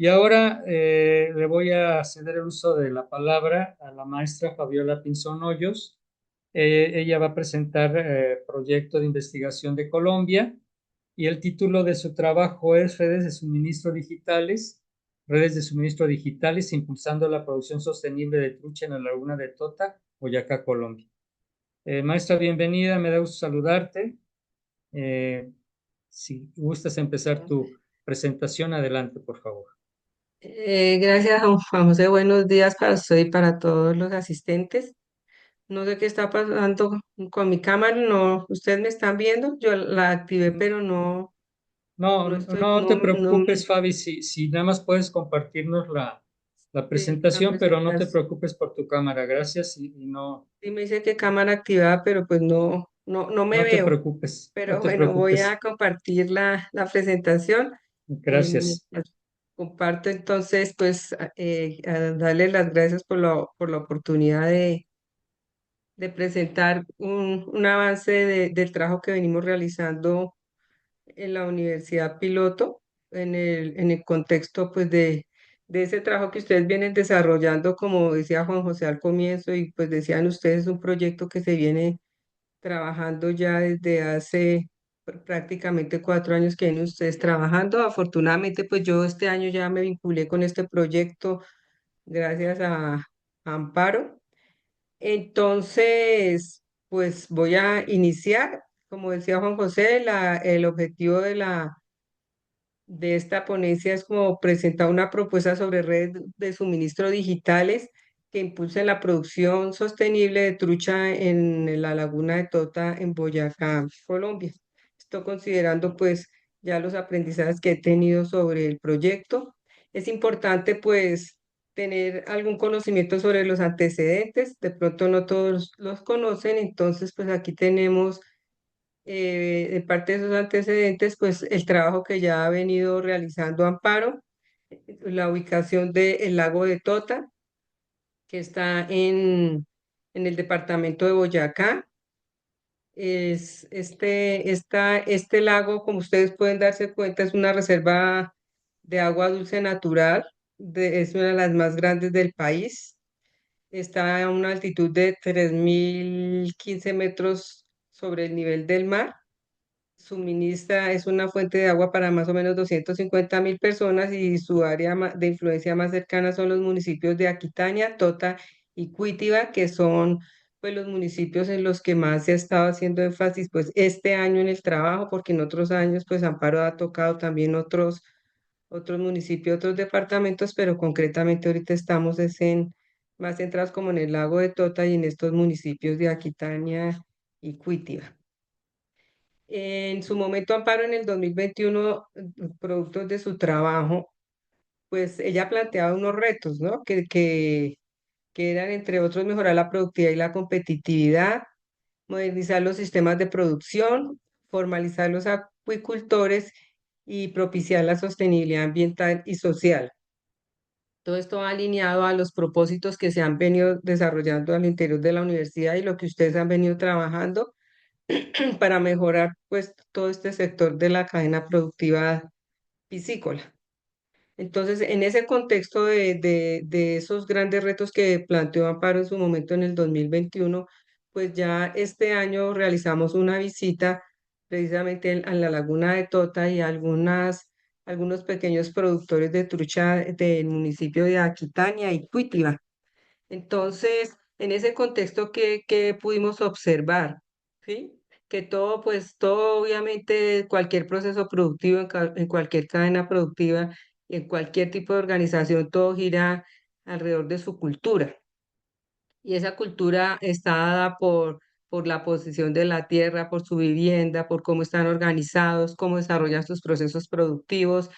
Y ahora le voy a ceder el uso de la palabra a la maestra Fabiola Pinzón Hoyos. Ella va a presentar proyecto de investigación de Colombia y el título de su trabajo es redes de suministro digitales impulsando la producción sostenible de trucha en la laguna de Tota, Boyacá, Colombia. Maestra, bienvenida, me da gusto saludarte. Eh, si gustas empezar tu presentación, adelante, por favor. Gracias, Juan José. Buenos días para usted y para todos los asistentes. No sé qué está pasando con mi cámara. No, ustedes me están viendo. Yo la activé, pero no, No, no estoy, no te no preocupes, me Fabi, si nada más puedes compartirnos la la presentación, pero no te presentación. preocupes por tu cámara, gracias y no, Sí me dice que cámara activada, pero pues no me no te veo. preocupes, no Pero te bueno, voy a preocupes. compartir la presentación. Gracias. Mientras comparto entonces, pues, a darle las gracias por la oportunidad de presentar un avance del trabajo que venimos realizando en la Universidad Piloto, en el contexto pues de ese trabajo que ustedes vienen desarrollando, como decía Juan José al comienzo, y pues decían ustedes, un proyecto que se viene trabajando ya desde hace prácticamente 4 años que vienen ustedes trabajando. Afortunadamente, pues yo este año ya me vinculé con este proyecto gracias a Amparo. Entonces, pues voy a iniciar. Como decía Juan José, el objetivo de esta ponencia es como presentar una propuesta sobre redes de suministro digitales que impulsen la producción sostenible de trucha en la laguna de Tota, en Boyacá, Colombia. Esto considerando pues ya los aprendizajes que he tenido sobre el proyecto. Es importante pues tener algún conocimiento sobre los antecedentes. De pronto no todos los conocen, entonces pues aquí tenemos de parte de esos antecedentes, pues el trabajo que ya ha venido realizando Amparo, la ubicación del lago de Tota, que está en el departamento de Boyacá. Este lago, como ustedes pueden darse cuenta, es una reserva de agua dulce natural, es una de las más grandes del país. Está a una altitud de 3015 metros sobre el nivel del mar. Suministra, es una fuente de agua para más o menos 250.000 personas y su área de influencia más cercana son los municipios de Aquitania, Tota y Cuitiba, que son pues los municipios en los que más se ha estado haciendo énfasis pues este año en el trabajo, porque en otros años pues Amparo ha tocado también otros municipios, otros departamentos, pero concretamente ahorita estamos más centrados como en el lago de Tota y en estos municipios de Aquitania y Cuitiba. En su momento, Amparo, en el 2021, productos de su trabajo, pues ella planteaba unos retos, ¿no? Que eran, entre otros, mejorar la productividad y la competitividad, modernizar los sistemas de producción, formalizar los acuicultores y propiciar la sostenibilidad ambiental y social. Todo esto va alineado a los propósitos que se han venido desarrollando al interior de la universidad y lo que ustedes han venido trabajando para mejorar pues todo este sector de la cadena productiva piscícola. Entonces, en ese contexto de esos grandes retos que planteó Amparo en su momento en el 2021, pues ya este año realizamos una visita precisamente a la laguna de Tota y a algunos pequeños productores de trucha del municipio de Aquitania y Cuitiba. Entonces, en ese contexto que pudimos observar, ¿sí? Que todo, pues todo, obviamente, cualquier proceso productivo, en cualquier cadena productiva, en cualquier tipo de organización, todo gira alrededor de su cultura. Y esa cultura está dada por la posición de la tierra, por su vivienda, por cómo están organizados, cómo desarrollan sus procesos productivos.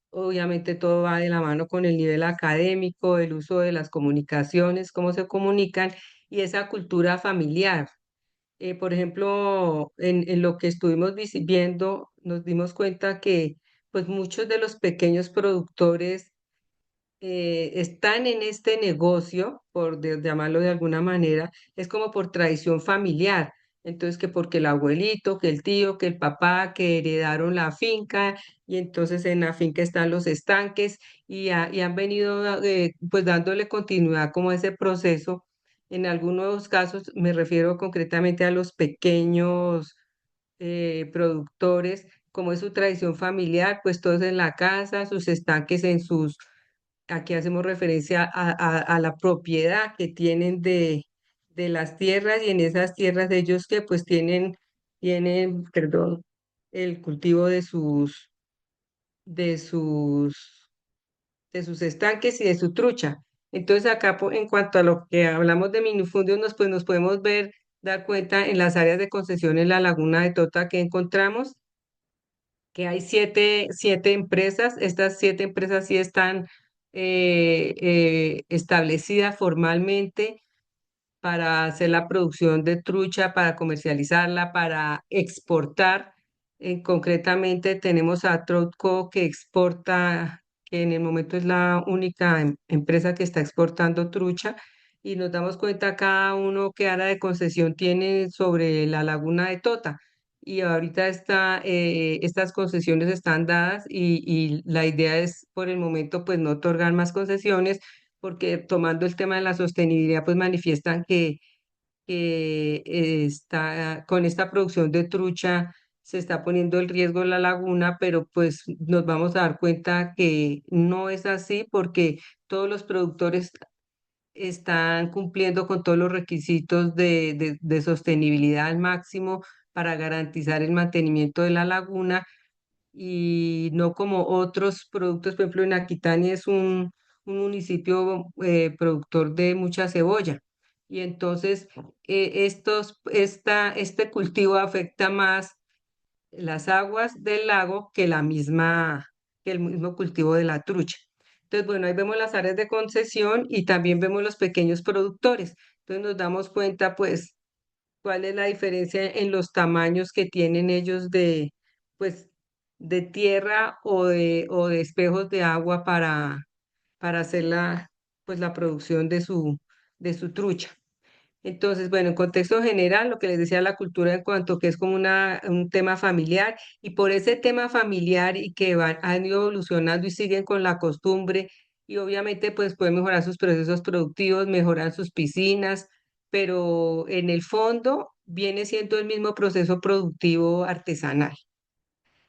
Obviamente todo va de la mano con el nivel académico, el uso de las comunicaciones, cómo se comunican y esa cultura familiar. Por ejemplo, en lo que estuvimos viendo, nos dimos cuenta que pues muchos de los pequeños productores están en este negocio, llamarlo de alguna manera, es como por tradición familiar. Entonces, que porque el abuelito, que el tío, que el papá, que heredaron la finca y entonces en la finca están los estanques y han venido pues dándole continuidad como a ese proceso. En algunos casos me refiero concretamente a los pequeños productores, como es su tradición familiar, pues todos en la casa, sus estanques en sus, aquí hacemos referencia a la propiedad que tienen de las tierras y en esas tierras de ellos que pues tienen, perdón, el cultivo de sus, de sus estanques y de su trucha. Entonces acá en cuanto a lo que hablamos de minifundios, pues nos podemos dar cuenta en las áreas de concesión en la laguna de Tota que encontramos que hay siete empresas. Estas 7 empresas sí están establecidas formalmente para hacer la producción de trucha, para comercializarla, para exportar. Concretamente tenemos a Troutco que exporta, que en el momento es la única empresa que está exportando trucha. Y nos damos cuenta cada uno qué área de concesión tiene sobre la laguna de Tota. Y ahorita estas concesiones están dadas y la idea es por el momento pues no otorgar más concesiones porque tomando el tema de la sostenibilidad, pues manifiestan que está, con esta producción de trucha se está poniendo en riesgo la laguna, pero pues nos vamos a dar cuenta que no es así porque todos los productores están cumpliendo con todos los requisitos de sostenibilidad al máximo para garantizar el mantenimiento de la laguna y no como otros productos. Por ejemplo, en Aquitania es un municipio productor de mucha cebolla. Y entonces este cultivo afecta más las aguas del lago que el mismo cultivo de la trucha. Entonces, bueno, ahí vemos las áreas de concesión y también vemos los pequeños productores. Entonces nos damos cuenta, pues, cuál es la diferencia en los tamaños que tienen ellos pues, de tierra o de espejos de agua para hacer pues, la producción de su trucha. Entonces, bueno, en contexto general, lo que les decía la cultura en cuanto que es como un tema familiar y por ese tema familiar y que han ido evolucionando y siguen con la costumbre y obviamente pues pueden mejorar sus procesos productivos, mejorar sus piscinas, pero en el fondo viene siendo el mismo proceso productivo artesanal.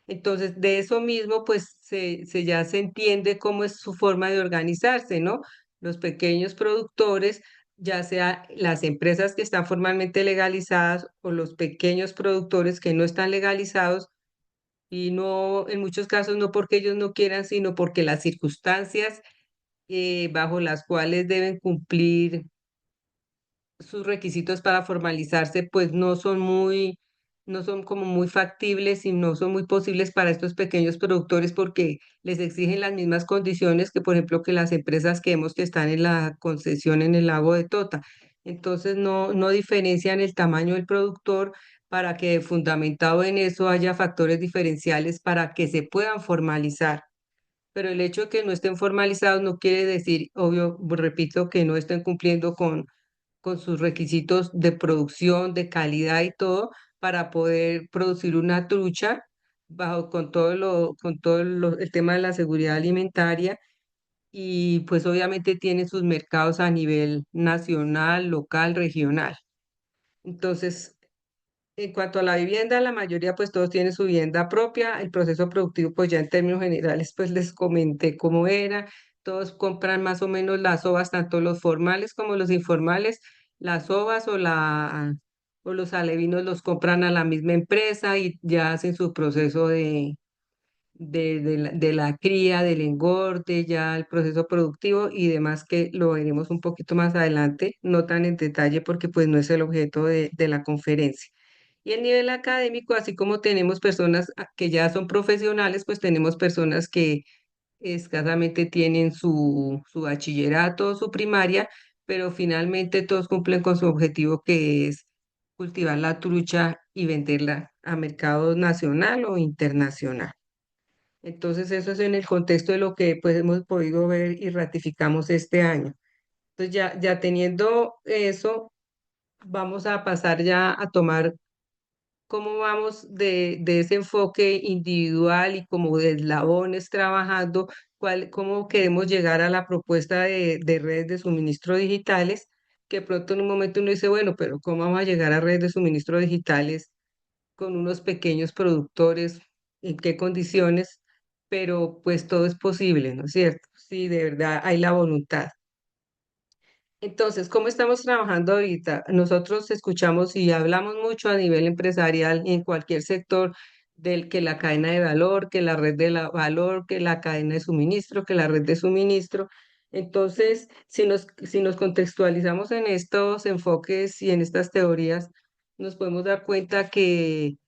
Entonces, de eso mismo, pues ya se entiende cómo es su forma de organizarse, ¿no? Los pequeños productores, ya sea las empresas que están formalmente legalizadas o los pequeños productores que no están legalizados y no, en muchos casos no porque ellos no quieran, sino porque las circunstancias bajo las cuales deben cumplir sus requisitos para formalizarse, pues no son como muy factibles y no son muy posibles para estos pequeños productores porque les exigen las mismas condiciones que, por ejemplo, que las empresas que vemos que están en la concesión en el lago de Tota. Entonces, no diferencian el tamaño del productor para que, fundamentado en eso, haya factores diferenciales para que se puedan formalizar. Pero el hecho de que no estén formalizados no quiere decir, obvio, repito, que no estén cumpliendo con sus requisitos de producción, de calidad y todo, para poder producir una trucha con el tema de la seguridad alimentaria y pues obviamente tiene sus mercados a nivel nacional, local, regional. Entonces, en cuanto a la vivienda, la mayoría pues todos tienen su vivienda propia, el proceso productivo pues ya en términos generales pues les comenté cómo era, todos compran más o menos las ovas, tanto los formales como los informales, las ovas o los alevinos los compran a la misma empresa y ya hacen su proceso de la cría, del engorde, ya el proceso productivo y demás que lo veremos un poquito más adelante, no tan en detalle porque pues no es el objeto de la conferencia. Y el nivel académico, así como tenemos personas que ya son profesionales, pues tenemos personas que escasamente tienen su bachillerato, su primaria, pero finalmente todos cumplen con su objetivo que es cultivar la trucha y venderla a mercado nacional o internacional. Entonces, eso es en el contexto de lo que pues hemos podido ver y ratificamos este año. Entonces, ya teniendo eso, vamos a pasar ya a tomar cómo vamos de ese enfoque individual y como de eslabones trabajando, cómo queremos llegar a la propuesta de redes de suministro digitales, que pronto en un momento uno dice, bueno, pero ¿cómo vamos a llegar a redes de suministro digitales con unos pequeños productores? ¿En qué condiciones? Pero pues todo es posible, ¿no es cierto? Sí, de verdad hay la voluntad. Entonces, ¿cómo estamos trabajando ahorita? Nosotros escuchamos y hablamos mucho a nivel empresarial y en cualquier sector del que la cadena de valor, que la red de valor, que la cadena de suministro, que la red de suministro. Entonces, si nos contextualizamos en estos enfoques y en estas teorías, nos podemos dar cuenta que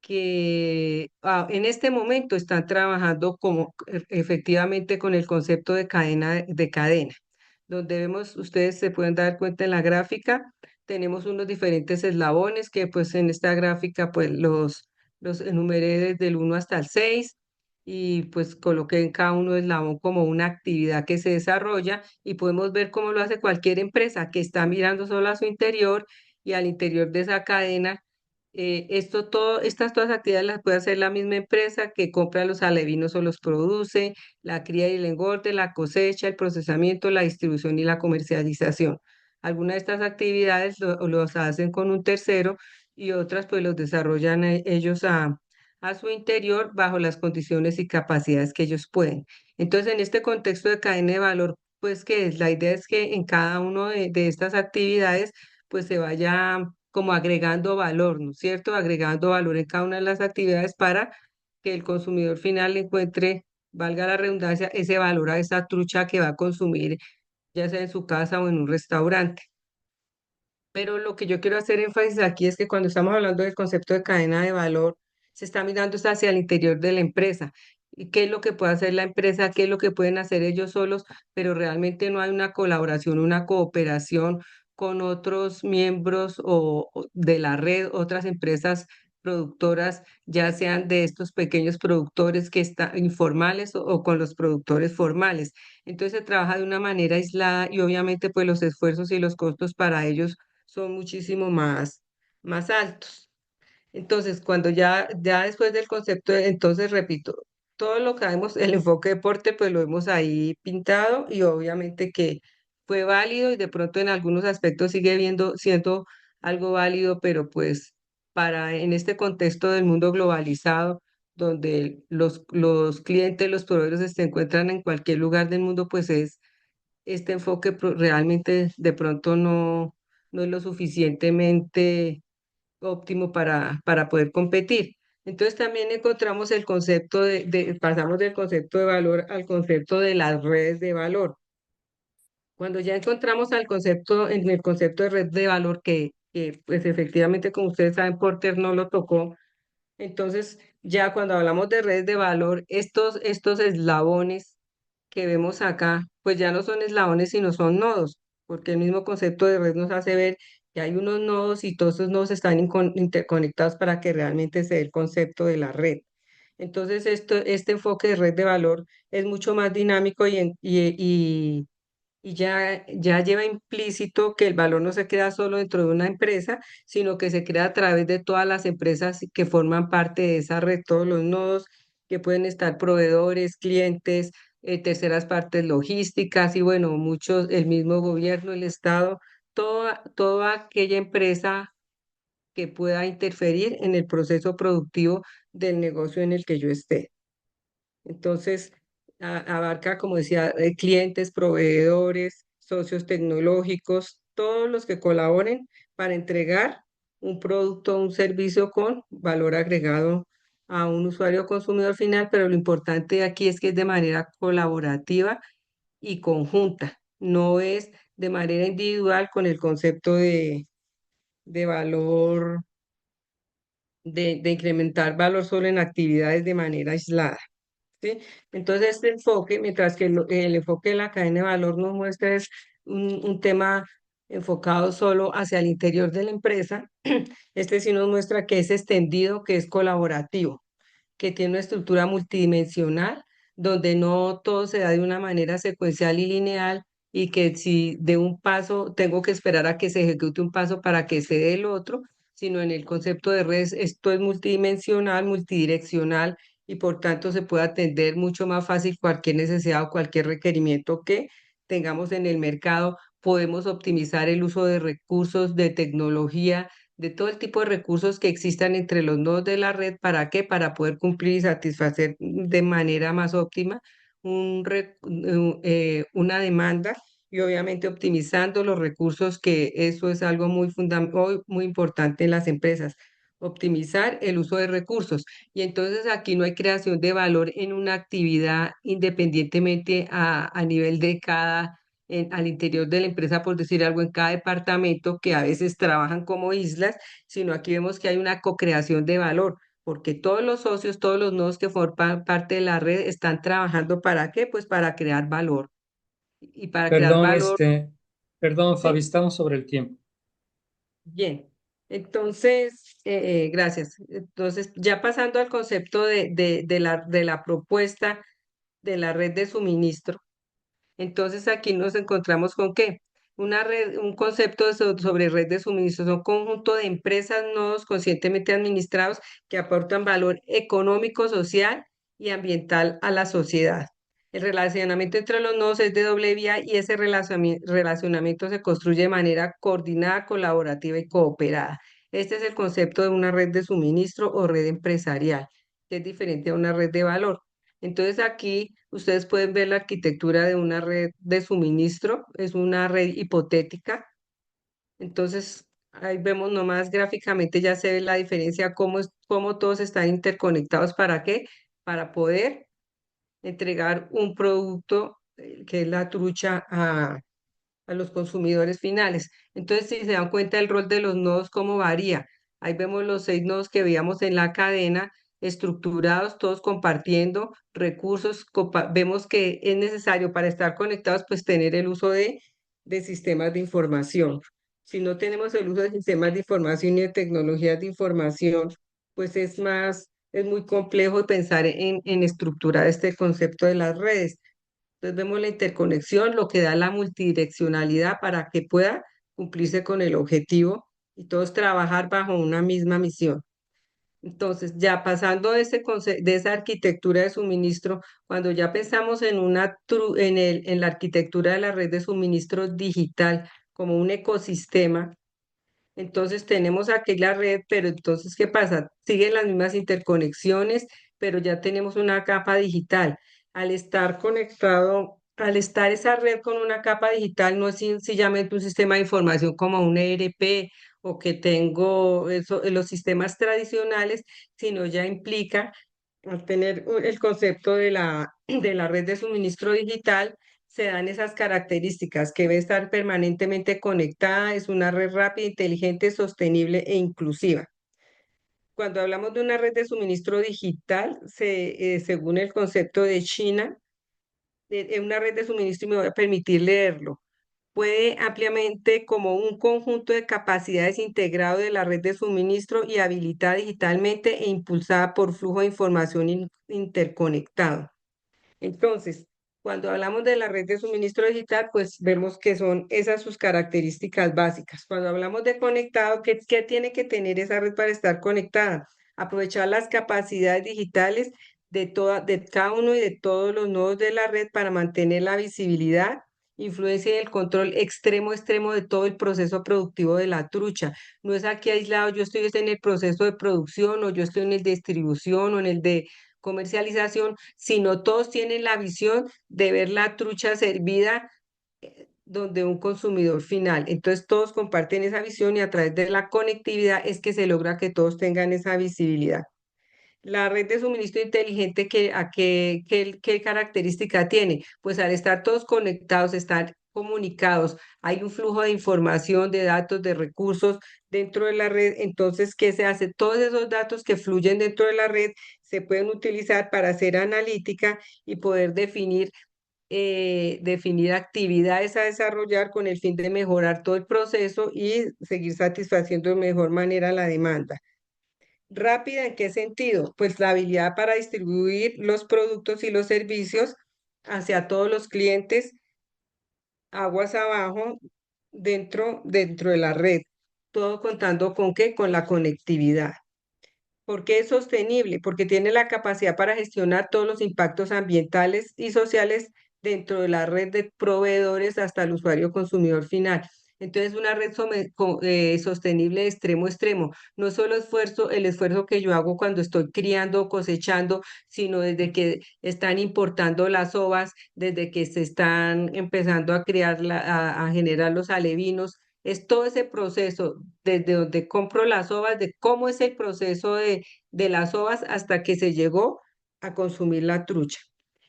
en este momento están trabajando como efectivamente con el concepto de cadena, donde vemos, ustedes se pueden dar cuenta en la gráfica, tenemos unos diferentes eslabones que pues en esta gráfica pues los enumeré desde el 1 hasta el 6 y pues coloqué en cada uno eslabón como una actividad que se desarrolla y podemos ver cómo lo hace cualquier empresa que está mirando solo a su interior y al interior de esa cadena. Estas todas actividades las puede hacer la misma empresa que compra los alevinos o los produce, la cría y el engorde, la cosecha, el procesamiento, la distribución y la comercialización. Algunas de estas actividades los hacen con un tercero y otras pues los desarrollan ellos a su interior bajo las condiciones y capacidades que ellos pueden. Entonces, en este contexto de cadena de valor, pues la idea es que en cada una de estas actividades pues se vaya como agregando valor, ¿no es cierto? Agregando valor en cada una de las actividades para que el consumidor final encuentre, valga la redundancia, ese valor a esa trucha que va a consumir, ya sea en su casa o en un restaurante. Pero lo que yo quiero hacer énfasis aquí es que cuando estamos hablando del concepto de cadena de valor, se está mirando es hacia el interior de la empresa. ¿Y qué es lo que puede hacer la empresa? ¿Qué es lo que pueden hacer ellos solos? Pero realmente no hay una colaboración, una cooperación con otros miembros o de la red, otras empresas productoras, ya sean de estos pequeños productores que están informales o con los productores formales. Entonces se trabaja de una manera aislada y obviamente pues los esfuerzos y los costos para ellos son muchísimo más altos. Entonces, cuando ya después del concepto, entonces repito, todo lo que vemos, el enfoque deporte, pues lo hemos ahí pintado y obviamente que fue válido y de pronto en algunos aspectos siendo algo válido, pero pues en este contexto del mundo globalizado, donde los clientes, los proveedores se encuentran en cualquier lugar del mundo, pues este enfoque realmente de pronto no es lo suficientemente óptimo para poder competir. Entonces también encontramos el concepto pasamos del concepto de valor al concepto de las redes de valor. Cuando ya encontramos en el concepto de red de valor que pues efectivamente, como ustedes saben, Porter no lo tocó, entonces ya cuando hablamos de redes de valor, estos eslabones que vemos acá, pues ya no son eslabones, sino son nodos, porque el mismo concepto de red nos hace ver que hay unos nodos y todos esos nodos están interconectados para que realmente se dé el concepto de la red. Entonces, este enfoque de red de valor es mucho más dinámico y ya lleva implícito que el valor no se crea solo dentro de una empresa, sino que se crea a través de todas las empresas que forman parte de esa red, todos los nodos que pueden estar proveedores, clientes, terceras partes logísticas y bueno, muchos, el mismo gobierno, el Estado, toda aquella empresa que pueda interferir en el proceso productivo del negocio en el que yo esté. Entonces, abarca, como decía, clientes, proveedores, socios tecnológicos, todos los que colaboren para entregar un producto o un servicio con valor agregado a un usuario o consumidor final, pero lo importante aquí es que es de manera colaborativa y conjunta, no es de manera individual con el concepto de valor, de incrementar valor solo en actividades de manera aislada. ¿Sí? Entonces, este enfoque, mientras que el enfoque de la cadena de valor nos muestra es un tema enfocado solo hacia el interior de la empresa, este sí nos muestra que es extendido, que es colaborativo, que tiene una estructura multidimensional, donde no todo se da de una manera secuencial y lineal, y que si de un paso tengo que esperar a que se ejecute un paso para que se dé el otro, sino en el concepto de redes, esto es multidimensional, multidireccional y por tanto se puede atender mucho más fácil cualquier necesidad o cualquier requerimiento que tengamos en el mercado. Podemos optimizar el uso de recursos, de tecnología, de todo el tipo de recursos que existan entre los nodos de la red. ¿Para qué? Para poder cumplir y satisfacer de manera más óptima una demanda y obviamente optimizando los recursos, que eso es algo muy importante en las empresas, optimizar el uso de recursos. Y entonces aquí no hay creación de valor en una actividad independientemente a nivel de al interior de la empresa, por decir algo, en cada departamento que a veces trabajan como islas, sino aquí vemos que hay una co-creación de valor, porque todos los socios, todos los nodos que forman parte de la red están trabajando ¿para qué? Pues para crear valor. Y para crear Perdón, valor, perdón, Fabi, ¿sí? estamos sobre el tiempo. Bien. Entonces, gracias. Entonces, ya pasando al concepto de la propuesta de la red de suministro. Entonces aquí nos encontramos con qué? Una red, un concepto sobre red de suministro, son un conjunto de empresas, nodos conscientemente administrados que aportan valor económico, social y ambiental a la sociedad. El relacionamiento entre los nodos es de doble vía y ese relacionamiento se construye de manera coordinada, colaborativa y cooperada. Este es el concepto de una red de suministro o red empresarial, que es diferente a una red de valor. Entonces aquí ustedes pueden ver la arquitectura de una red de suministro, es una red hipotética. Entonces ahí vemos nomás gráficamente, ya se ve la diferencia, cómo todos están interconectados. ¿Para qué? Para poder entregar un producto, que es la trucha, a los consumidores finales. Entonces, si se dan cuenta el rol de los nodos, cómo varía. Ahí vemos los 6 nodos que veíamos en la cadena, estructurados, todos compartiendo recursos. Vemos que es necesario para estar conectados, pues tener el uso de sistemas de información. Si no tenemos el uso de sistemas de información y de tecnologías de información, pues es muy complejo pensar en estructurar este concepto de las redes. Entonces vemos la interconexión, lo que da la multidireccionalidad para que pueda cumplirse con el objetivo y todos trabajar bajo una misma misión. Entonces, ya pasando de esa arquitectura de suministro, cuando ya pensamos en la arquitectura de la red de suministro digital como un ecosistema, entonces tenemos aquí la red, pero entonces, ¿qué pasa? Siguen las mismas interconexiones, pero ya tenemos una capa digital. Al estar conectado, al estar esa red con una capa digital, no es sencillamente un sistema de información como un ERP o que tengo los sistemas tradicionales, sino ya implica, al tener el concepto de de la red de suministro digital, se dan esas características, que debe estar permanentemente conectada, es una red rápida, inteligente, sostenible e inclusiva. Cuando hablamos de una red de suministro digital, según el concepto de China, una red de suministro, y me voy a permitir leerlo, puede ampliamente como un conjunto de capacidades integrado de la red de suministro y habilitada digitalmente e impulsada por flujo de información interconectado. Entonces, cuando hablamos de la red de suministro digital, pues vemos que son esas sus características básicas. Cuando hablamos de conectado, ¿qué tiene que tener esa red para estar conectada? Aprovechar las capacidades digitales de cada uno y de todos los nodos de la red para mantener la visibilidad, influencia y el control extremo de todo el proceso productivo de la trucha. No es aquí aislado, yo estoy en el proceso de producción o yo estoy en el de distribución o en el de comercialización, sino todos tienen la visión de ver la trucha servida donde un consumidor final. Entonces todos comparten esa visión y a través de la conectividad es que se logra que todos tengan esa visibilidad. La red de suministro inteligente, ¿qué característica tiene? Pues al estar todos conectados, estar comunicados, hay un flujo de información, de datos, de recursos dentro de la red. Entonces, ¿qué se hace? Todos esos datos que fluyen dentro de la red se pueden utilizar para hacer analítica y poder definir actividades a desarrollar con el fin de mejorar todo el proceso y seguir satisfaciendo de mejor manera la demanda. ¿Rápida en qué sentido? Pues la habilidad para distribuir los productos y los servicios hacia todos los clientes aguas abajo dentro de la red. todo contando con qué, con la conectividad. ¿Por qué es sostenible? Porque tiene la capacidad para gestionar todos los impactos ambientales y sociales dentro de la red de proveedores hasta el usuario consumidor final. Entonces, una red sostenible de extremo a extremo. No solo el esfuerzo que yo hago cuando estoy criando o cosechando, sino desde que están importando las ovas, desde que se están empezando a criar, a generar los alevinos. Es todo ese proceso, desde donde compro las ovas, de cómo es el proceso de las ovas hasta que se llegó a consumir la trucha.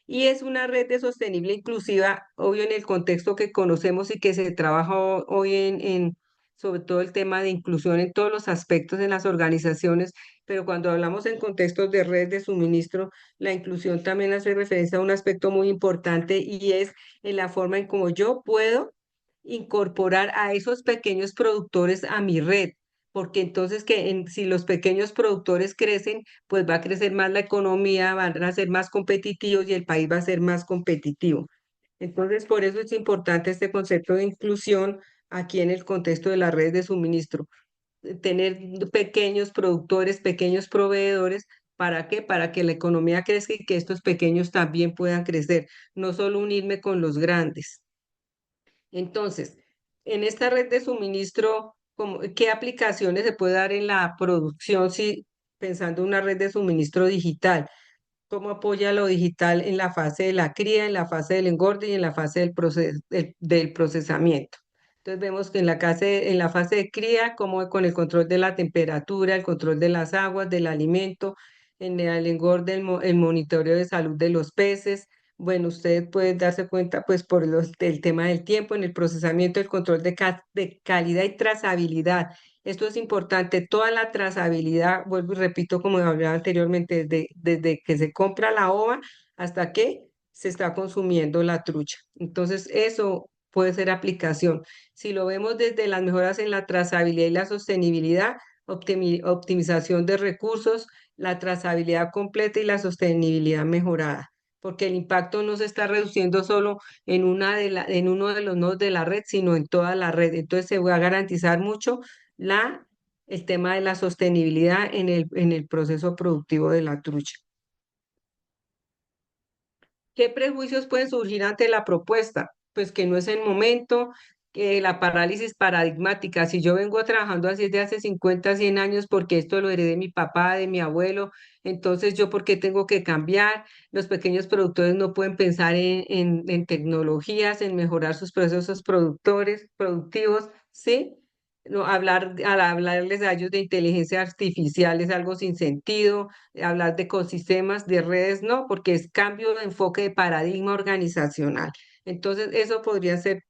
Y es una red de sostenible inclusiva, obvio en el contexto que conocemos y que se trabaja hoy sobre todo el tema de inclusión en todos los aspectos en las organizaciones, pero cuando hablamos en contextos de red de suministro, la inclusión también hace referencia a un aspecto muy importante y es en la forma en cómo yo puedo incorporar a esos pequeños productores a mi red, porque entonces si los pequeños productores crecen, pues va a crecer más la economía, van a ser más competitivos y el país va a ser más competitivo. Entonces, por eso es importante este concepto de inclusión aquí en el contexto de la red de suministro. Tener pequeños productores, pequeños proveedores. ¿Para qué? Para que la economía crezca y que estos pequeños también puedan crecer, no solo unirme con los grandes. Entonces, en esta red de suministro, ¿qué aplicaciones se puede dar en la producción si pensando en una red de suministro digital? ¿Cómo apoya lo digital en la fase de la cría, en la fase del engorde y en la fase del procesamiento? Entonces vemos que en la fase de cría, como con el control de la temperatura, el control de las aguas, del alimento, en el engorde, el monitoreo de salud de los peces. Bueno, ustedes pueden darse cuenta, pues, el tema del tiempo, en el procesamiento, el control de calidad y trazabilidad. Esto es importante, toda la trazabilidad, vuelvo y repito, como hablaba anteriormente, desde que se compra la ova hasta que se está consumiendo la trucha. Entonces, eso puede ser aplicación. Si lo vemos desde las mejoras en la trazabilidad y la sostenibilidad, optimización de recursos, la trazabilidad completa y la sostenibilidad mejorada, porque el impacto no se está reduciendo solo en uno de los nodos de la red, sino en toda la red. Entonces, se va a garantizar mucho la, el tema de la sostenibilidad en el proceso productivo de la trucha. ¿Qué prejuicios pueden surgir ante la propuesta? Pues que no es el momento, que la parálisis paradigmática, si yo vengo trabajando así desde hace 50, 100 años, porque esto lo heredé de mi papá, de mi abuelo, entonces yo por qué tengo que cambiar. Los pequeños productores no pueden pensar en tecnologías, en mejorar sus procesos productivos, ¿sí? No, al hablarles a ellos de inteligencia artificial es algo sin sentido, hablar de ecosistemas, de redes, no, porque es cambio de enfoque de paradigma organizacional. Entonces, eso podrían ser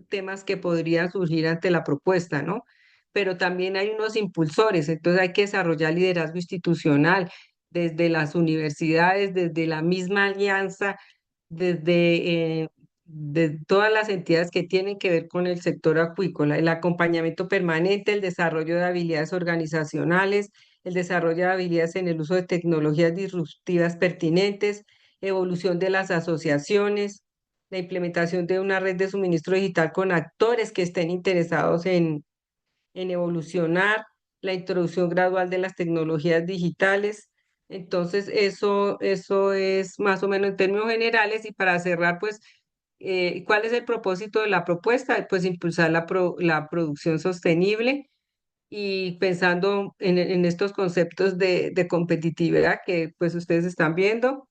temas que podrían surgir ante la propuesta, ¿no? Pero también hay unos impulsores, entonces hay que desarrollar liderazgo institucional desde las universidades, desde la misma alianza, de todas las entidades que tienen que ver con el sector acuícola, el acompañamiento permanente, el desarrollo de habilidades organizacionales, el desarrollo de habilidades en el uso de tecnologías disruptivas pertinentes, evolución de las asociaciones, la implementación de una red de suministro digital con actores que estén interesados en evolucionar, la introducción gradual de las tecnologías digitales. Entonces, eso es más o menos en términos generales y para cerrar, pues, ¿cuál es el propósito de la propuesta? Pues impulsar la producción sostenible y pensando en estos conceptos de competitividad que pues ustedes están viendo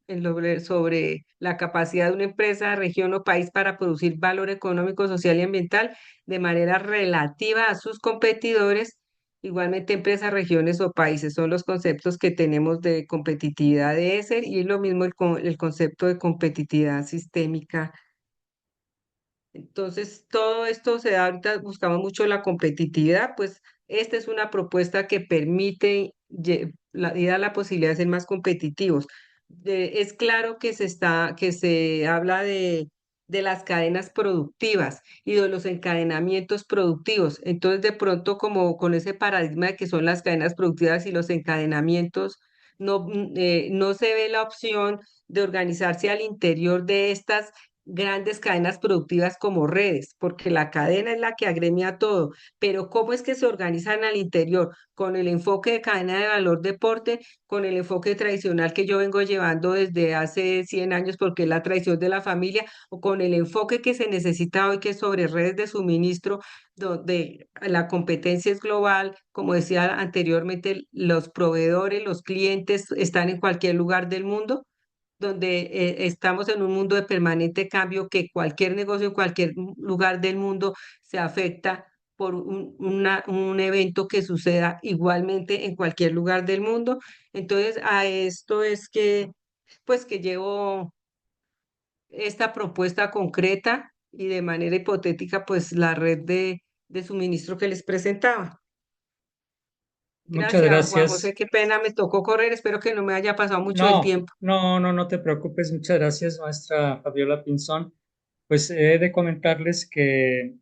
sobre la capacidad de una empresa, región o país para producir valor económico, social y ambiental de manera relativa a sus competidores, igualmente empresas, regiones o países, son los conceptos que tenemos de competitividad de ese y lo mismo el concepto de competitividad sistémica. Entonces, todo esto se da ahorita, buscamos mucho la competitividad, pues esta es una propuesta que permite y da la posibilidad de ser más competitivos. Es claro que se habla de las cadenas productivas y de los encadenamientos productivos. Entonces, de pronto, como con ese paradigma de que son las cadenas productivas y los encadenamientos, no se ve la opción de organizarse al interior de estas grandes cadenas productivas como redes, porque la cadena es la que agremia todo, pero ¿cómo es que se organizan al interior? Con el enfoque de cadena de valor deporte, con el enfoque tradicional que yo vengo llevando desde hace 100 años, porque es la tradición de la familia, o con el enfoque que se necesita hoy, que es sobre redes de suministro, donde la competencia es global, como decía anteriormente, los proveedores, los clientes están en cualquier lugar del mundo, donde estamos en un mundo de permanente cambio, que cualquier negocio en cualquier lugar del mundo se afecta por un evento que suceda igualmente en cualquier lugar del mundo. Entonces, a esto es que, pues, que llevo esta propuesta concreta y de manera hipotética, pues, la red de suministro que les presentaba. Muchas Gracias, Juan José, gracias. qué pena, me tocó correr, espero que no me haya pasado mucho el No, tiempo. no, no, no te preocupes. Muchas gracias, maestra Fabiola Pinzón. Pues he de comentarles que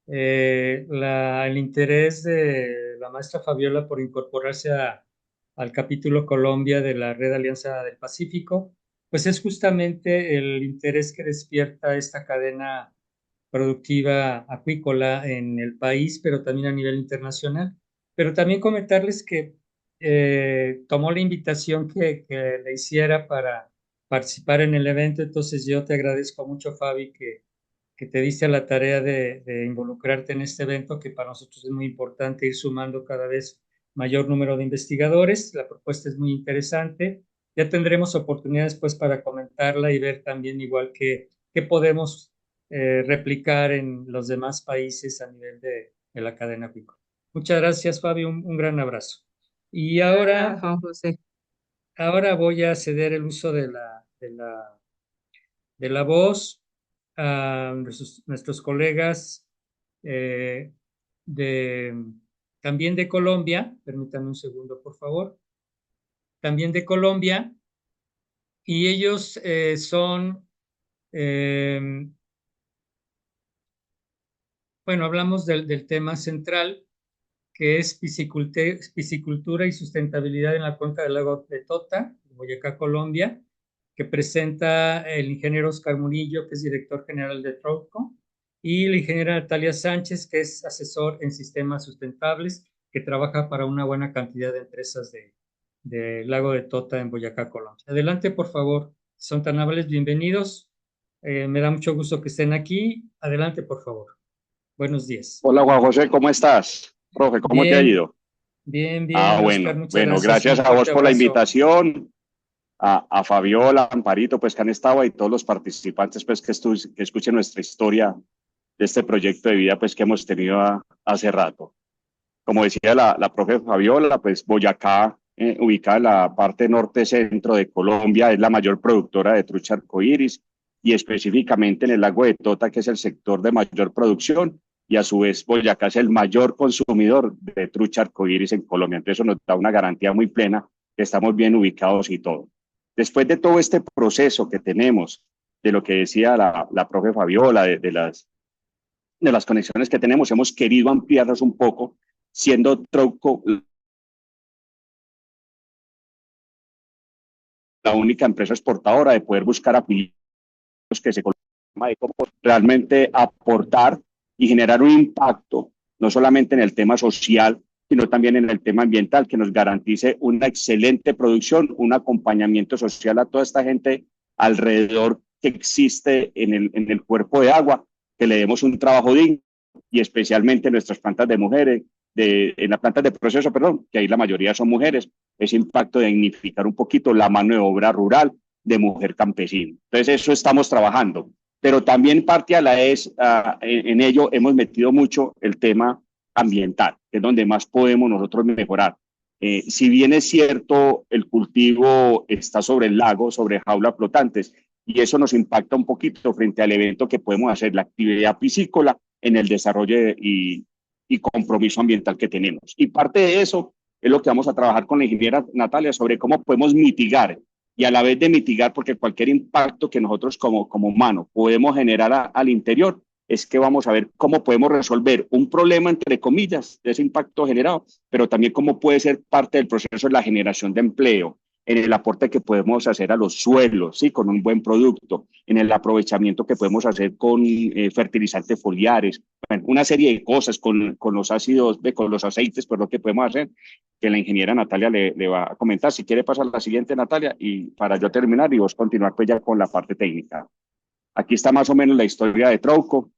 el interés de la maestra Fabiola por incorporarse al capítulo Colombia de la Red Alianza del Pacífico, pues es justamente el interés que despierta esta cadena productiva acuícola en el país, pero también a nivel internacional. Pero también comentarles que tomó la invitación que le hiciera para participar en el evento, entonces yo te agradezco mucho, Fabi, que te diste a la tarea de involucrarte en este evento, que para nosotros es muy importante ir sumando cada vez mayor número de investigadores. La propuesta es muy interesante. Ya tendremos oportunidades pues para comentarla y ver también igual que podemos replicar en los demás países a nivel de la cadena acuícola. Muchas gracias, Fabio. Un gran abrazo. Y Gracias, ahora, Juan José. ahora voy a ceder el uso de la voz a nuestros colegas eh, de, también de Colombia. Permítanme un segundo, por favor. También de Colombia. Y ellos son, eh, bueno, hablamos del tema central, que es piscicultura y sustentabilidad en la cuenca del lago de Tota, Boyacá, Colombia, que presenta el ingeniero Oscar Murillo, que es director general de Trópico, y la ingeniera Natalia Sánchez, que es asesor en sistemas sustentables, que trabaja para una buena cantidad de empresas de Lago de Tota en Boyacá, Colombia. Adelante, por favor. Son tan amables, bienvenidos. Me da mucho gusto que estén aquí. Adelante, por favor. Buenos días. Hola Juan José, ¿cómo estás? Profe, ¿cómo te ha Bien, ido? bien, Ah, bien, Oscar, muchas bueno, gracias. gracias Un a vos fuerte por la abrazo. invitación, a Fabiola, a Amparito, pues que han estado y todos los participantes, pues que escuchen nuestra historia de este proyecto de vida, pues que hemos tenido hace rato. Como decía la profe Fabiola, pues Boyacá, ubicada en la parte norte-centro de Colombia, es la mayor productora de trucha arcoíris y específicamente en el lago de Tota, que es el sector de mayor producción, y a su vez Boyacá es el mayor consumidor de trucha arcoíris en Colombia. Entonces eso nos da una garantía muy plena que estamos bien ubicados y todo. Después de todo este proceso que tenemos, de lo que decía la profe Fabiola, de las conexiones que tenemos, hemos querido ampliarlas un poco, siendo Tronco la única empresa exportadora, de poder buscar afiliados que se coloquen de realmente aportar y generar un impacto, no solamente en el tema social, sino también en el tema ambiental, que nos garantice una excelente producción, un acompañamiento social a toda esta gente alrededor que existe en el cuerpo de agua, que le demos un trabajo digno y especialmente en nuestras plantas de mujeres, en las plantas de proceso, perdón, que ahí la mayoría son mujeres, ese impacto de dignificar un poquito la mano de obra rural de mujer campesina. Entonces, eso estamos trabajando. Pero también parte a la es, en ello hemos metido mucho el tema ambiental, que es donde más podemos nosotros mejorar. Si bien es cierto, el cultivo está sobre el lago, sobre jaulas flotantes, y eso nos impacta un poquito frente al evento que podemos hacer, la actividad piscícola en el desarrollo y compromiso ambiental que tenemos. Y parte de eso es lo que vamos a trabajar con la ingeniera Natalia sobre cómo podemos mitigar y a la vez de mitigar, porque cualquier impacto que nosotros como humanos podemos generar al interior, es que vamos a ver cómo podemos resolver un problema, entre comillas, de ese impacto generado, pero también cómo puede ser parte del proceso de la generación de empleo, en el aporte que podemos hacer a los suelos, ¿sí? Con un buen producto, en el aprovechamiento que podemos hacer con fertilizantes foliares, bueno, una serie de cosas con los ácidos, con los aceites, pues lo que podemos hacer, que la ingeniera Natalia le va a comentar. Si quiere pasar a la siguiente, Natalia, y para yo terminar y vos continuar pues ya con la parte técnica. Aquí está más o menos la historia de Trauco.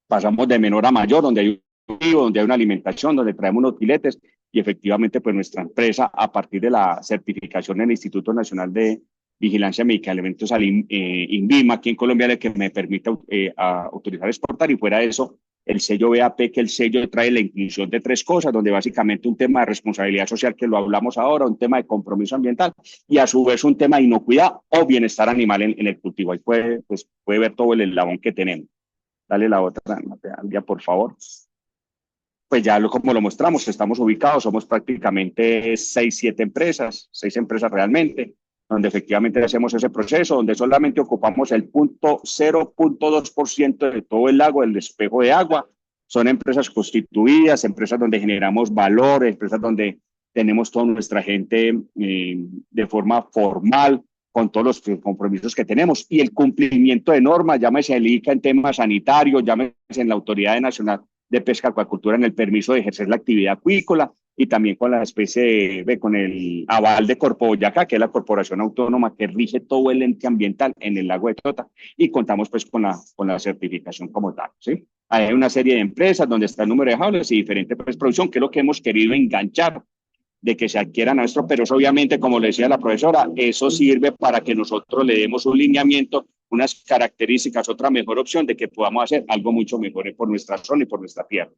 Pasamos de menor a mayor, donde hay un cultivo, donde hay una alimentación, donde traemos unos filetes y efectivamente pues nuestra empresa a partir de la certificación del Instituto Nacional de Vigilancia Médica de Alimentos INVIMA aquí en Colombia es el que me permite autorizar exportar y fuera de eso el sello BAP, que el sello trae la inclusión de tres cosas, donde básicamente un tema de responsabilidad social, que lo hablamos ahora, un tema de compromiso ambiental y a su vez un tema de inocuidad o bienestar animal en el cultivo. Ahí puede ver todo el eslabón que tenemos. Dale la otra, Natalia, por favor. Pues ya como lo mostramos, estamos ubicados, somos prácticamente 6 7 empresas, 6 empresas realmente, donde efectivamente hacemos ese proceso, donde solamente ocupamos el 0,2% de todo el lago, el espejo de agua. Son empresas constituidas, empresas donde generamos valor, empresas donde tenemos toda nuestra gente de forma formal, con todos los compromisos que tenemos y el cumplimiento de normas, llámese el ICA en temas sanitarios, llámese en la Autoridad Nacional de Pesca y Acuacultura en el permiso de ejercer la actividad acuícola y también con la especie con el aval de Corpo Boyacá, que es la corporación autónoma que rige todo el ente ambiental en el lago de Tota y contamos pues con la certificación como tal, ¿sí? Hay una serie de empresas donde está el número de jaulas y diferente pues, producción, que es lo que hemos querido enganchar de que se adquieran a nuestro, pero eso obviamente, como le decía la profesora, eso sirve para que nosotros le demos un lineamiento, unas características, otra mejor opción de que podamos hacer algo mucho mejor por nuestra zona y por nuestra tierra.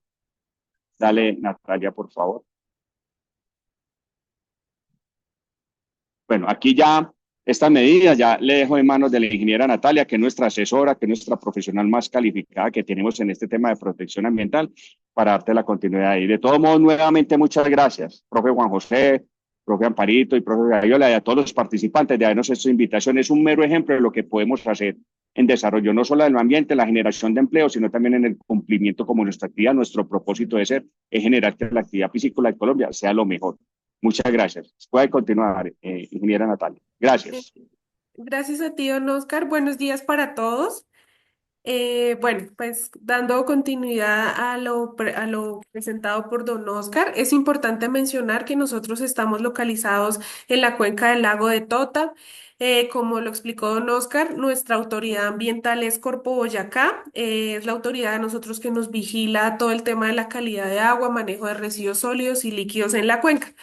Dale, Natalia, por favor. Bueno, aquí ya estas medidas ya le dejo en manos de la ingeniera Natalia, que es nuestra asesora, que es nuestra profesional más calificada que tenemos en este tema de protección ambiental, para darte la continuidad. Y de todos modos, nuevamente, muchas gracias, profe Juan José, profe Amparito y profe Gayola, y a todos los participantes de habernos hecho esta invitación. Es un mero ejemplo de lo que podemos hacer en desarrollo, no solo del ambiente, la generación de empleo, sino también en el cumplimiento como nuestra actividad. Nuestro propósito de ser es generar que la actividad piscícola de Colombia sea lo mejor. Muchas gracias. Puede continuar, ingeniera Natalia. Eh, Gracias. Gracias a ti, don Oscar. Buenos días para todos. Bueno, pues dando continuidad a lo presentado por don Oscar, es importante mencionar que nosotros estamos localizados en la cuenca del lago de Tota. Como lo explicó don Oscar, nuestra autoridad ambiental es Corpo Boyacá. Es la autoridad de nosotros que nos vigila todo el tema de la calidad de agua, manejo de residuos sólidos y líquidos en la cuenca.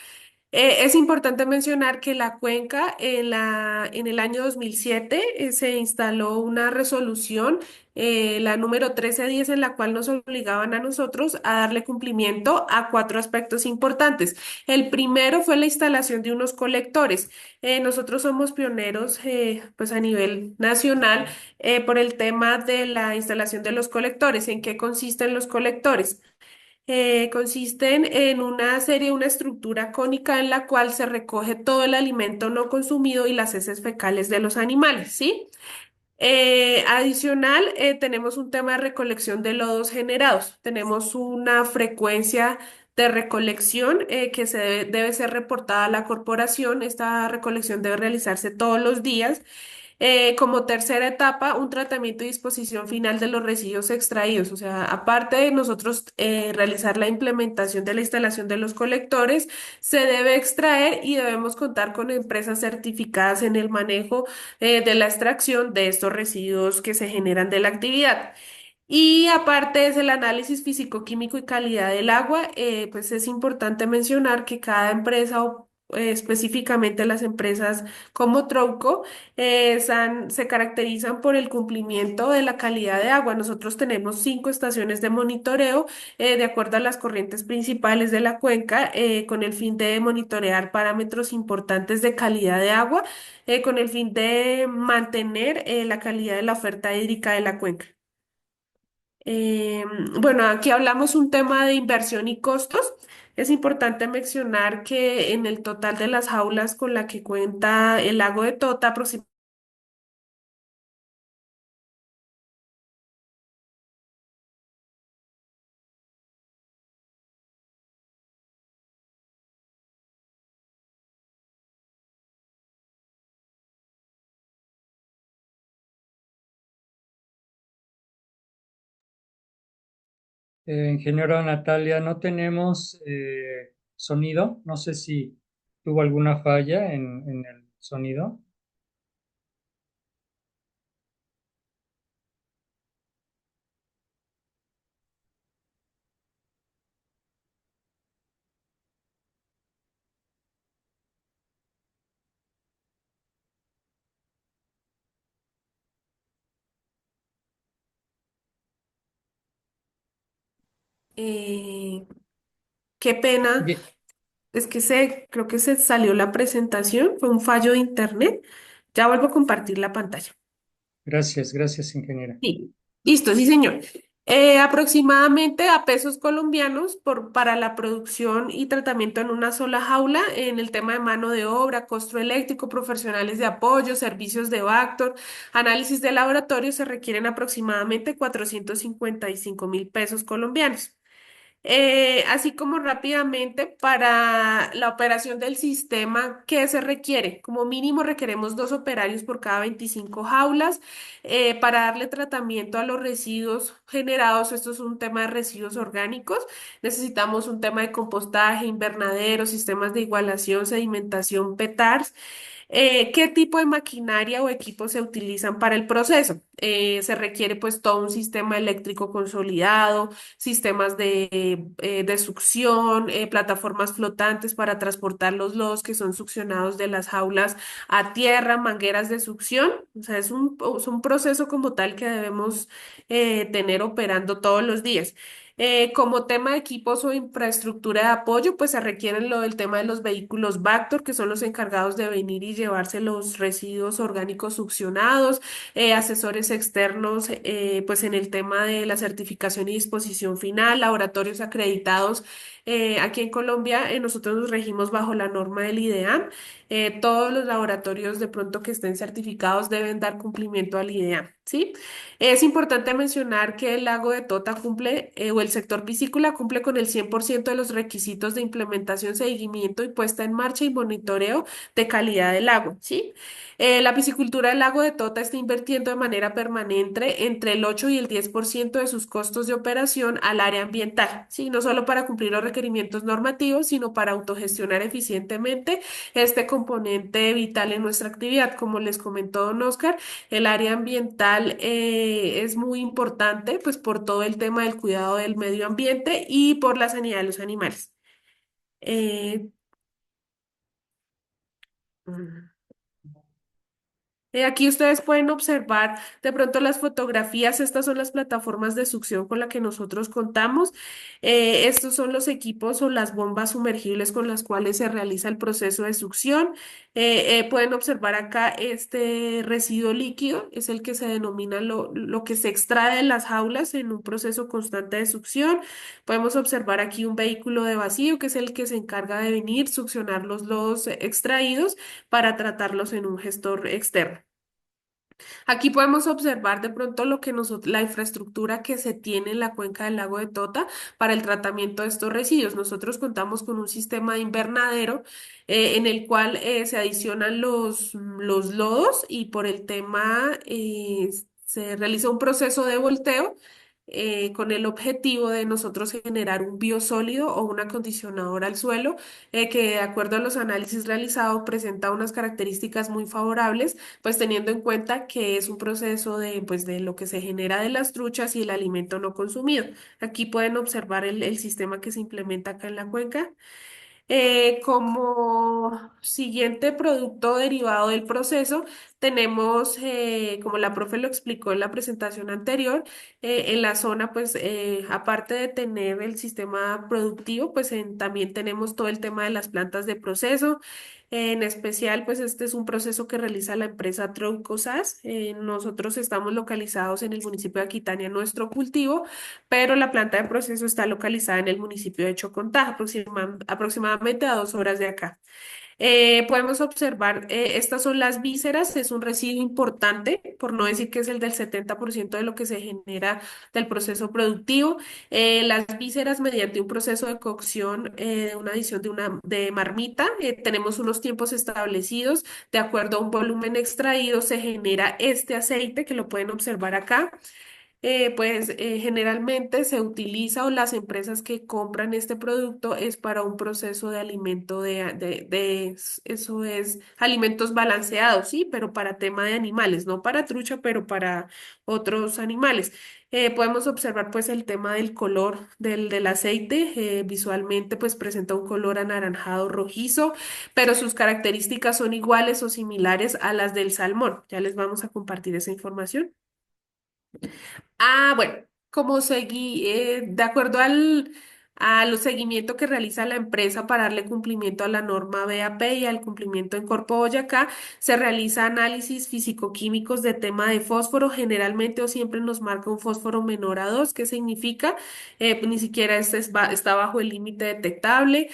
Es importante mencionar que la cuenca en el año 2007 se instaló una resolución, la número 1310, en la cual nos obligaban a nosotros a darle cumplimiento a cuatro aspectos importantes. El primero fue la instalación de unos colectores. Nosotros somos pioneros pues a nivel nacional por el tema de la instalación de los colectores. ¿En qué consisten los colectores? Consisten en una serie, una estructura cónica en la cual se recoge todo el alimento no consumido y las heces fecales de los animales, ¿sí? Adicional, tenemos un tema de recolección de lodos generados. Tenemos una frecuencia de recolección que debe ser reportada a la corporación. Esta recolección debe realizarse todos los días. Como tercera etapa, un tratamiento y disposición final de los residuos extraídos. O sea, aparte de nosotros realizar la implementación de la instalación de los colectores, se debe extraer y debemos contar con empresas certificadas en el manejo de la extracción de estos residuos que se generan de la actividad. Y aparte es el análisis físico-químico y calidad del agua, pues es importante mencionar que cada empresa o específicamente las empresas como Trouco se caracterizan por el cumplimiento de la calidad de agua. Nosotros tenemos 5 estaciones de monitoreo de acuerdo a las corrientes principales de la cuenca con el fin de monitorear parámetros importantes de calidad de agua con el fin de mantener la calidad de la oferta hídrica de la cuenca. Eh, bueno, aquí hablamos un tema de inversión y costos. Es importante mencionar que en el total de las jaulas con la que cuenta el lago de Tota, aproximadamente Ingeniera Natalia, no tenemos sonido. No sé si tuvo alguna falla en el sonido. Eh, qué pena, Bien, es que creo que se salió la presentación, fue un fallo de internet. Ya vuelvo a compartir la pantalla. gracias, gracias, ingeniera. Sí, listo, sí, señor. Aproximadamente a pesos colombianos para la producción y tratamiento en una sola jaula en el tema de mano de obra, costo eléctrico, profesionales de apoyo, servicios de Bactor, análisis de laboratorio se requieren aproximadamente 455.000 pesos colombianos. Así como rápidamente para la operación del sistema, ¿qué se requiere? Como mínimo requeremos 2 operarios por cada 25 jaulas. Para darle tratamiento a los residuos generados, esto es un tema de residuos orgánicos, necesitamos un tema de compostaje, invernadero, sistemas de igualación, sedimentación, PETARS. ¿Qué tipo de maquinaria o equipos se utilizan para el proceso? Se requiere pues todo un sistema eléctrico consolidado, sistemas de succión, plataformas flotantes para transportar los lodos que son succionados de las jaulas a tierra, mangueras de succión. O sea, es un proceso como tal que debemos tener operando todos los días. Como tema de equipos o infraestructura de apoyo, pues se requieren lo del tema de los vehículos Vactor, que son los encargados de venir y llevarse los residuos orgánicos succionados, asesores externos, pues en el tema de la certificación y disposición final, laboratorios acreditados. Aquí en Colombia, nosotros nos regimos bajo la norma del IDEAM. Todos los laboratorios de pronto que estén certificados deben dar cumplimiento al IDEAM, ¿sí? Es importante mencionar que el lago de Tota cumple, o el sector piscícola cumple con el 100% de los requisitos de implementación, seguimiento y puesta en marcha y monitoreo de calidad del agua, ¿sí? La piscicultura del lago de Tota está invirtiendo de manera permanente entre el 8 y el 10% de sus costos de operación al área ambiental, ¿sí? No solo para cumplir los requerimientos normativos, sino para autogestionar eficientemente este componente vital en nuestra actividad. Como les comentó don Oscar, el área ambiental es muy importante, pues por todo el tema del cuidado del medio ambiente y por la sanidad de los animales. Eh, mm. Aquí ustedes pueden observar de pronto las fotografías. Estas son las plataformas de succión con las que nosotros contamos. Estos son los equipos o las bombas sumergibles con las cuales se realiza el proceso de succión. Pueden observar acá este residuo líquido, es el que se denomina lo que se extrae de las jaulas en un proceso constante de succión. Podemos observar aquí un vehículo de vacío, que es el que se encarga de venir, succionar los lodos extraídos para tratarlos en un gestor externo. Aquí podemos observar de pronto la infraestructura que se tiene en la cuenca del lago de Tota para el tratamiento de estos residuos. Nosotros contamos con un sistema de invernadero en el cual se adicionan los lodos y por el tema se realiza un proceso de volteo con el objetivo de nosotros generar un biosólido o un acondicionador al suelo que de acuerdo a los análisis realizados presenta unas características muy favorables, pues teniendo en cuenta que es un proceso pues, de lo que se genera de las truchas y el alimento no consumido. Aquí pueden observar el sistema que se implementa acá en la cuenca. Como siguiente producto derivado del proceso, tenemos, como la profe lo explicó en la presentación anterior, en la zona, pues aparte de tener el sistema productivo, pues también tenemos todo el tema de las plantas de proceso. En especial, pues este es un proceso que realiza la empresa Tronco SAS. Nosotros estamos localizados en el municipio de Aquitania, nuestro cultivo, pero la planta de proceso está localizada en el municipio de Chocontá, aproximadamente a 2 horas de acá. Podemos observar, estas son las vísceras, es un residuo importante, por no decir que es el del 70% de lo que se genera del proceso productivo. Las vísceras, mediante un proceso de cocción, de una adición de marmita, tenemos unos tiempos establecidos, de acuerdo a un volumen extraído, se genera este aceite que lo pueden observar acá. generalmente se utiliza o las empresas que compran este producto es para un proceso de alimento eso es alimentos balanceados, sí, pero para tema de animales, no para trucha, pero para otros animales. Podemos observar pues el tema del color del aceite. Visualmente pues presenta un color anaranjado rojizo, pero sus características son iguales o similares a las del salmón. Ya les vamos a compartir esa información. Bueno, de acuerdo al seguimiento que realiza la empresa para darle cumplimiento a la norma BAP y al cumplimiento en Corpo Boyacá, se realiza análisis físico-químicos de tema de fósforo, generalmente o siempre nos marca un fósforo menor a 2. ¿Qué significa? Ni siquiera está bajo el límite detectable.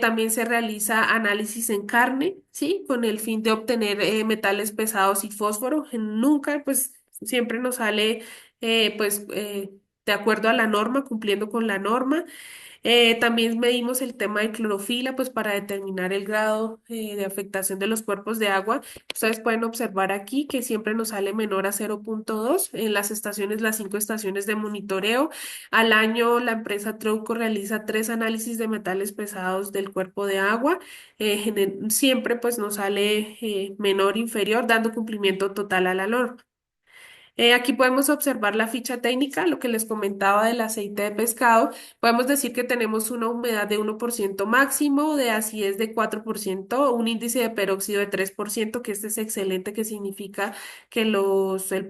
También se realiza análisis en carne, ¿sí? Con el fin de obtener metales pesados y fósforo. Nunca, pues, siempre nos sale de acuerdo a la norma, cumpliendo con la norma. También medimos el tema de clorofila, pues para determinar el grado de afectación de los cuerpos de agua. Ustedes pueden observar aquí que siempre nos sale menor a 0,2 en las estaciones, las 5 estaciones de monitoreo. Al año, la empresa Trauco realiza 3 análisis de metales pesados del cuerpo de agua. Siempre pues nos sale menor, inferior, dando cumplimiento total a la norma. Aquí podemos observar la ficha técnica, lo que les comentaba del aceite de pescado. Podemos decir que tenemos una humedad de 1% máximo, de acidez de 4%, un índice de peróxido de 3%, que este es excelente, que significa que no se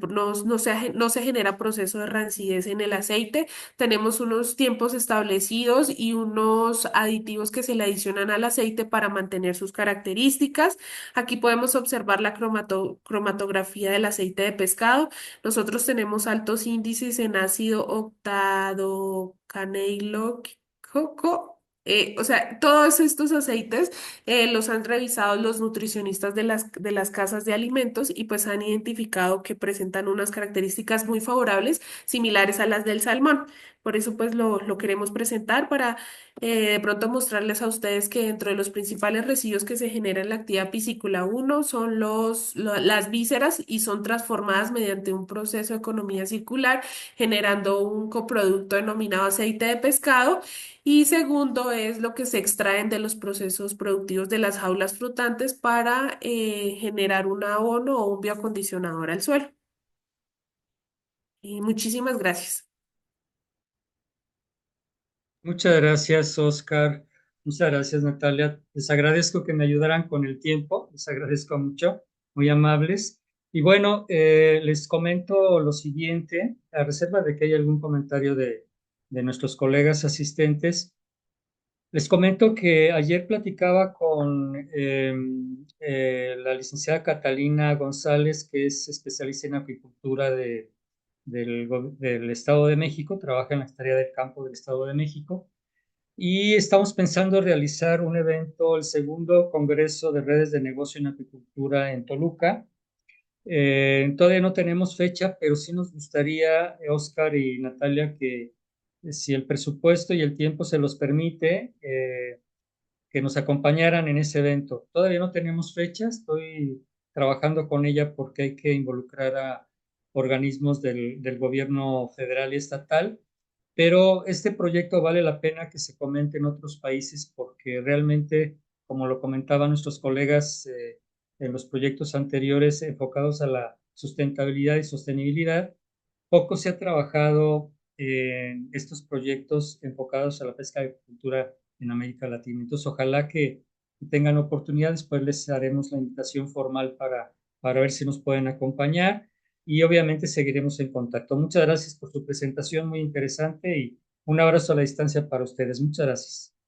genera proceso de rancidez en el aceite. Tenemos unos tiempos establecidos y unos aditivos que se le adicionan al aceite para mantener sus características. Aquí podemos observar la cromatografía del aceite de pescado. Nosotros tenemos altos índices en ácido octadocanoico. O sea, todos estos aceites los han revisado los nutricionistas de las casas de alimentos y pues han identificado que presentan unas características muy favorables, similares a las del salmón. Por eso pues lo queremos presentar para de pronto mostrarles a ustedes que dentro de los principales residuos que se generan en la actividad piscícola, uno son las vísceras y son transformadas mediante un proceso de economía circular, generando un coproducto denominado aceite de pescado. Y segundo es lo que se extraen de los procesos productivos de las jaulas flotantes para generar un abono o un bioacondicionador al suelo. Y muchísimas gracias. Muchas gracias, Oscar. Muchas gracias, Natalia. Les agradezco que me ayudaran con el tiempo. Les agradezco mucho. Muy amables. Y bueno, les comento lo siguiente, a reserva de que haya algún comentario de nuestros colegas asistentes. Les comento que ayer platicaba con la licenciada Catalina González, que es especialista en acuicultura del Estado de México, trabaja en la Secretaría del Campo del Estado de México, y estamos pensando realizar un evento, el segundo Congreso de Redes de Negocio en Acuicultura en Toluca. Todavía no tenemos fecha, pero sí nos gustaría, Oscar y Natalia, que si el presupuesto y el tiempo se los permite, que nos acompañaran en ese evento. Todavía no tenemos fecha, estoy trabajando con ella porque hay que involucrar a organismos del gobierno federal y estatal, pero este proyecto vale la pena que se comente en otros países porque realmente, como lo comentaban nuestros colegas en los proyectos anteriores enfocados a la sustentabilidad y sostenibilidad, poco se ha trabajado en estos proyectos enfocados a la pesca y agricultura en América Latina. Entonces, ojalá que tengan oportunidades, pues les haremos la invitación formal para ver si nos pueden acompañar y obviamente seguiremos en contacto. Muchas gracias por su presentación, muy interesante y un abrazo a la distancia para ustedes. Muchas gracias.